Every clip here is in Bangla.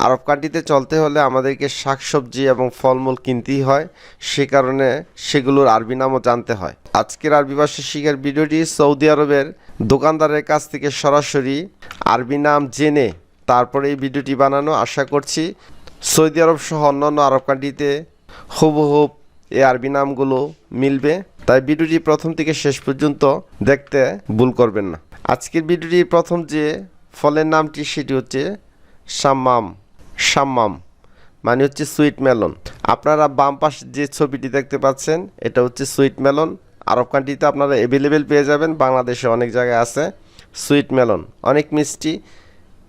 আরব কান্ট্রিতে চলতে হলে আমাদেরকে শাকসবজি এবং ফলমূল কিনতেই হয়, সে কারণে সেগুলোর আরবি নামও জানতে হয়। আজকের আরবি ভাষা শিখার ভিডিওটি সৌদি আরবের দোকানদারের কাছ থেকে সরাসরি আরবি নাম জেনে তারপরে এই ভিডিওটি বানানো। আশা করছি সৌদি আরব সহ অন্যান্য আরব কান্ট্রিতে হুবহুব এই আরবি নামগুলো মিলবে, তাই ভিডিওটি প্রথম থেকে শেষ পর্যন্ত দেখতে ভুল করবেন না। আজকের ভিডিওটির প্রথম যে ফলের নামটি সেটি হচ্ছে শাম্মাম। শাম্মাম মানে হচ্ছে সুইট মেলন। আপনারা বাম পাশে যে ছবিটি দেখতে পাচ্ছেন এটা হচ্ছে সুইট মেলন। আরব কান্ট্রিতে আপনারা অ্যাভেলেবেল পেয়ে যাবেন, বাংলাদেশে অনেক জায়গায় আছে সুইট মেলন, অনেক মিষ্টি।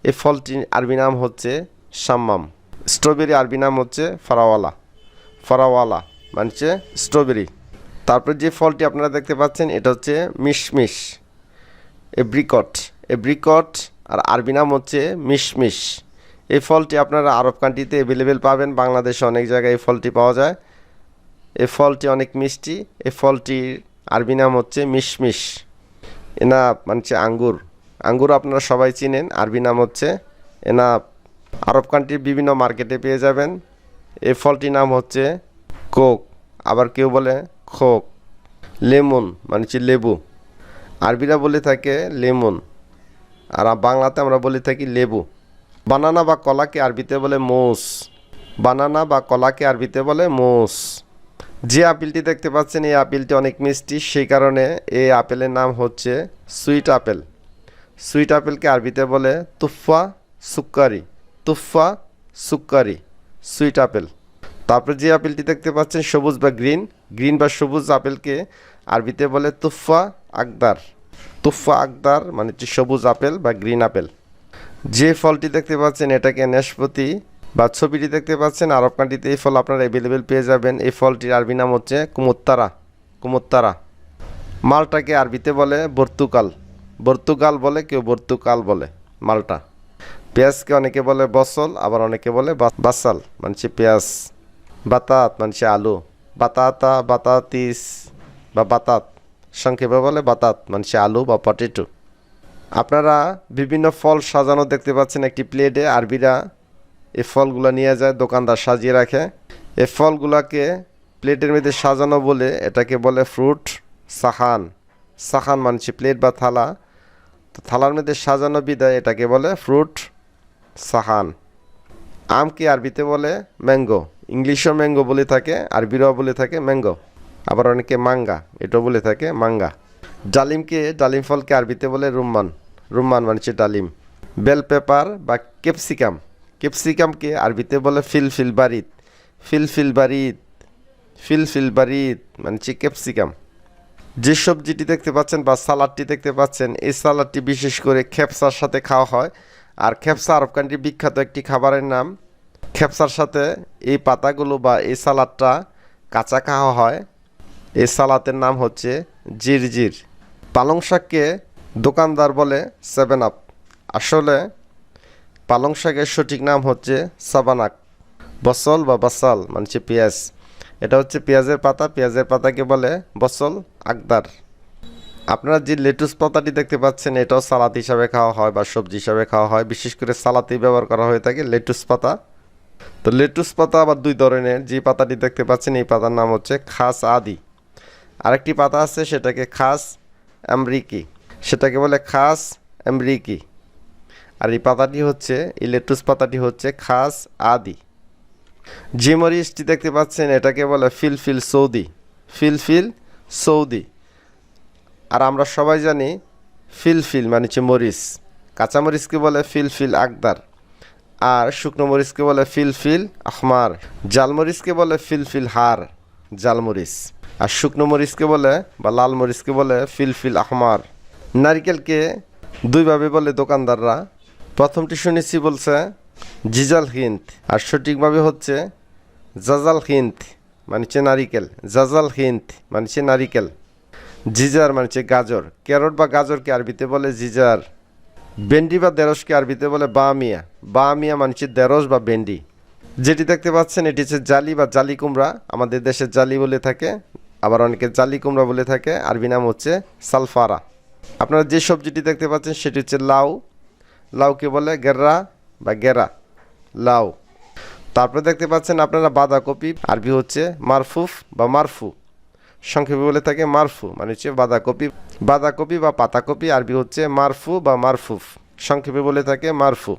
এই ফলটির আরবি নাম হচ্ছে শাম্মাম। স্ট্রবেরি আরবি নাম হচ্ছে ফারাওয়ালা। ফারাওয়ালা মানে হচ্ছে স্ট্রবেরি। তারপর যে ফলটি আপনারা দেখতে পাচ্ছেন এটা হচ্ছে মিশমিশ, এব্রিকট। এব্রিকট আর আরবি নাম হচ্ছে মিশমিশ। এই ফলটি আপনারা আরব কান্ট্রিতে অ্যাভেলেবেল পাবেন, বাংলাদেশে অনেক জায়গায় এই ফলটি পাওয়া যায়। এই ফলটি অনেক মিষ্টি। এই ফলটির আরবি নাম হচ্ছে মিশমিশ। এনাপ মানে হচ্ছে আঙ্গুর। আঙ্গুর আপনারা সবাই চিনেন, আরবি নাম হচ্ছে এনাপ। আরব কান্ট্রির বিভিন্ন মার্কেটে পেয়ে যাবেন। এই ফলটির নাম হচ্ছে কোক, আবার কেউ বলে খোক। লেমন মানে হচ্ছে লেবু, আরবিরা বলে থাকে লেমন, আর বাংলাতে আমরা বলে থাকি লেবু। বানানা বা কলাকে আরবিতে বলে মোস। বানানা বা কলাকে আরবিতে বলে মোস। যে আপেলটি দেখতে পাচ্ছেন এই আপেলটি অনেক মিষ্টি, সেই কারণে এই আপেলের নাম হচ্ছে সুইট আপেল। সুইট আপেলকে আরবিতে বলে তুফা সুক্কারি। Tuffah সুক্কারি, sweet apple. তারপরে যে আপেলটি দেখতে পাচ্ছেন সবুজ বা গ্রিন, গ্রিন বা সবুজ আপেলকে আরবিতে বলে তুফা আকদার। তুফা আকদার মানে হচ্ছে সবুজ আপেল বা গ্রিন আপেল। যে ফলটি দেখতে পাচ্ছেন এটাকে নাশপাতি বা ছবিটি দেখতে পাচ্ছেন, আরব কান্ট্রিতে এই ফল আপনারা অ্যাভেলেবেল পেয়ে যাবেন। এই ফলটির আরবি নাম হচ্ছে কুমুত্তারা। কুমুত্তারা। মালটাকে আরবিতে বলে বর্তুকাল। বর্তুকাল বলে, কেউ বর্তুকাল বলে মালটা। পেঁয়াজকে অনেকে বলে বসল, আবার অনেকে বলে বাসাল মানে হচ্ছে পেঁয়াজ। বাতাত মানে হচ্ছে আলু। বাতাতা, বাতাতিস বা বাতাত সংক্ষেপে বলে বাতাত মানে হচ্ছে আলু বা পটেটো। আপনারা বিভিন্ন ফল সাজানো দেখতে পাচ্ছেন একটি প্লেটে। আরবিরা এই ফলগুলো নিয়ে যায়, দোকানদার সাজিয়ে রাখে। এই ফলগুলোকে প্লেটের মধ্যে সাজানো বলে এটাকে বলে ফ্রুট সাহান। সাহান মানে হচ্ছে প্লেট বা থালা, তো থালার মধ্যে সাজানো বিদায় এটাকে বলে ফ্রুট সাহান। আমকে আরবিতে বলে ম্যাঙ্গো। ইংলিশও ম্যাঙ্গো বলে থাকে, আরবিরাও বলে থাকে ম্যাঙ্গো। আবার অনেকে মাঙ্গা এটাও বলে থাকে মাঙ্গা। ডালিমকে, ডালিম ফলকে আরবিতে বলে রুম্মান। রুম্মান মানে হচ্ছে ডালিম। বেল পেপার বা ক্যাপসিকাম। ক্যাপসিকামকে আরবিতে বলে ফিলফিল বারিদ। ফিলফিল বারিদ, ফিলফিল বারিদ মানে হচ্ছে ক্যাপসিকাম। যে সবজিটি দেখতে পাচ্ছেন বা সালাডটি দেখতে পাচ্ছেন, এই সালাডটি বিশেষ করে খেপসার সাথে খাওয়া হয়। আর খেপসা আরব কান্ট্রির বিখ্যাত একটি খাবারের নাম। খেপসার সাথে এই পাতাগুলো বা এই সালাডটা কাঁচা খাওয়া হয়। এই সালাতের নাম হচ্ছে জিরজির। পালং শাককে দোকানদার বলে 7 আপ। আসলে পালং শাকের সঠিক নাম হচ্ছে সাবানাক। বসল বা বাসাল মানে হচ্ছে পেঁয়াজ। এটা হচ্ছে পেঁয়াজের পাতা, পেঁয়াজের পাতাকে বলে বসল আকদার। আপনারা যে লেটুস পাতাটি দেখতে পাচ্ছেন এটাও সালাদ হিসাবে খাওয়া হয় বা সবজি হিসাবে খাওয়া হয়, বিশেষ করে সালাতেই ব্যবহার করা হয়ে থাকে লেটুস পাতা। তো লেটুস পাতা আবার দুই ধরনের। যে পাতাটি দেখতে পাচ্ছেন এই পাতার নাম হচ্ছে খাস আদি। আরেকটি পাতা আছে সেটাকে খাস আমেরিকি, সেটাকে বলে খাস আমেরিকি। আর এই পাতাটি হচ্ছে, এই লেটুস পাতাটি হচ্ছে খাস আদি। যে মরিচটি দেখতে পাচ্ছেন এটাকে বলে ফিলফিল সৌদি। ফিলফিল সৌদি। আর আমরা সবাই জানি ফিলফিল মানে হচ্ছে মরিচ। কাঁচা মরিচকে বলে ফিলফিল আকদার, আর শুকনো মরিচকে বলে ফিলফিল আহমার। জাল মরিচকে বলে ফিলফিল হার, জালমরিচ। আর শুকনো মরিচকে বলে বা লাল মরিচকে বলে ফিলফিল আহমার। নারিকেলকে দুইভাবে বলে দোকানদাররা। প্রথমটি শুনেছি বলছে জিজাল হিন্দ, আর সঠিকভাবে হচ্ছে জাজাল হিন্দ মানে হচ্ছে নারিকেল। জাজাল হিন্দ মানে হচ্ছে নারিকেল। জিজার মানে হচ্ছে গাজর। ক্যারট বা গাজরকে আরবিতে বলে জিজার। ভেন্ডি বা দেরসকে আরবিতে বলে বামিয়া। বামিয়া মানে হচ্ছে দেরস বা ভেন্ডি। যেটি দেখতে পাচ্ছেন এটি হচ্ছে জালি বা জালি কুমড়া। আমাদের দেশে জালি বলে থাকে, আবার অনেকে জালি কুমড়া বলে থাকে। আরবি নাম হচ্ছে সালফারা। আপনারা যে সবজিটি দেখতে পাচ্ছেন সেটি হচ্ছে লাউ। লাউকে বলে গেররা বা গেরা। লাউ। তারপরে দেখতে পাচ্ছেন আপনারা বাঁধাকপি, আরবি হচ্ছে মারফুফ বা মারফু, সংক্ষেপে বলে থাকে মারফু, মানে হচ্ছে বাঁধাকপি। বাঁধাকপি বা পাতাকপি, আরবি হচ্ছে মারফু বা মারফুফ, সংক্ষেপে বলে থাকে মারফু।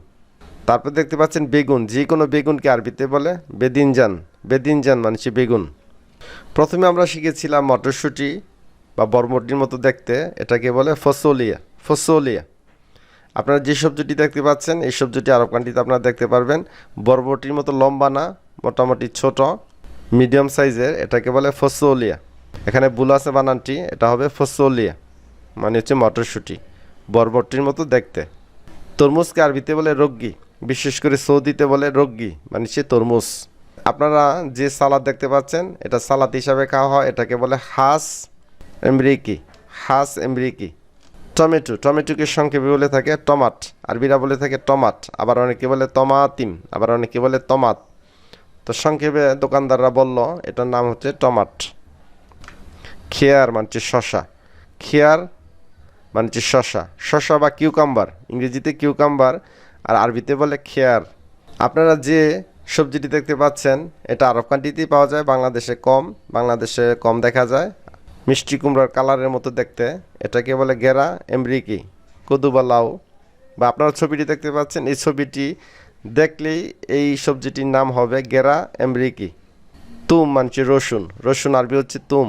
তারপর দেখতে পাচ্ছেন বেগুন, যে কোনো বেগুনকে আরবিতে বলে বেদিনজান। বেদিনজান মানে হচ্ছে বেগুন। প্রথমে আমরা শিখেছিলাম মটরশুঁটি বা বরবটির মতো দেখতে, এটাকে বলে ফসলিয়া। ফসলিয়া। আপনারা যে সবজিটি দেখতে পাচ্ছেন এই সবজিটি আরব কান্ট্রিতে আপনারা দেখতে পারবেন। বরবটির মতো লম্বা না, মোটামুটি ছোট মিডিয়াম সাইজের, এটাকে বলে ফসলিয়া। এখানে ভুল আছে বানানটি, এটা হবে ফসলিয়া, মানে হচ্ছে মটরশুঁটি, বরবটির মতো দেখতে। তরমুজকে আরবিতে বলে রগ্গি, বিশেষ করে সৌদিতে বলে রগ্গি, মানে হচ্ছে তরমুজ। আপনারা যে সালাদ দেখতে পাচ্ছেন এটা সালাদ হিসাবে খাওয়া হয়, এটাকে বলে হাস এমরিকি। হাস এমরিকি। টমেটো, টমেটোকে সংক্ষেপে বলে থাকে টমাট, আরবিরা বলে থাকে টমাট, আবার অনেকে বলে টমাতিম, আবার অনেকে বলে টমাত। তো সংক্ষেপে দোকানদাররা বলল এটার নাম হচ্ছে টমাট। খেয়ার মানে শশা। খেয়ার মানে শশা। শশা বা কিউকাম্বার, ইংরেজিতে কিউকাম্বার আর আরবিতে বলে খেয়ার। আপনারা যে সবজিটি দেখতে পাচ্ছেন এটা আরব কান্ট্রিতেই পাওয়া যায়, বাংলাদেশে কম দেখা যায়। মিষ্টি কুমড়ার কালারের মতো দেখতে, এটাকে বলে গেরা এমরিকি, কদু বা লাউ। বা আপনারা ছবিটি দেখতে পাচ্ছেন, এই ছবিটি দেখলেই এই সবজিটির নাম হবে গেরা এমরিকি। তুম মানে রসুন, রসুন আরবি হচ্ছে তুম।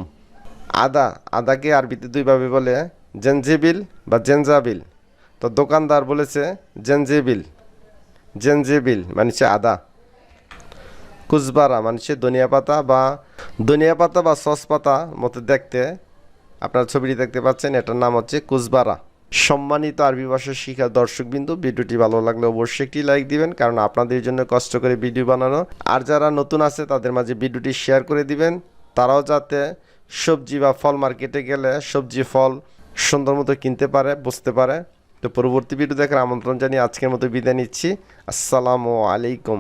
আদা, আদাকে আরবিতে দুইভাবে বলে জেনজিবিল বা জেনজাবিল। তো দোকানদার বলেছে জেনজিবিল। জেনজিবিল মানে আদা। কুজবারা মানে ধনিয়া পাতা বা সস পাতা মতো দেখতে, আপনার ছবিটি দেখতে পাচ্ছেন, এটার নাম হচ্ছে কুজবারা। সম্মানিত আরবি ভাষা শিক্ষা দর্শকবিন্দু, ভিডিওটি ভালো লাগলে অবশ্যই একটি লাইক দিবেন, কারণ আপনাদের জন্য কষ্ট করে ভিডিও বানানো। আর যারা নতুন আছে তাদের মাঝে ভিডিওটি শেয়ার করে দিবেন, তারাও যাতে সবজি বা ফল মার্কেটে গেলে সবজি ফল সুন্দর মতো কিনতে পারে, বুঝতে পারে। তো পরবর্তী ভিডিও দেখার আমন্ত্রণ জানিয়ে আজকের মতো বিদায় নিচ্ছি। আসসালামু আলাইকুম।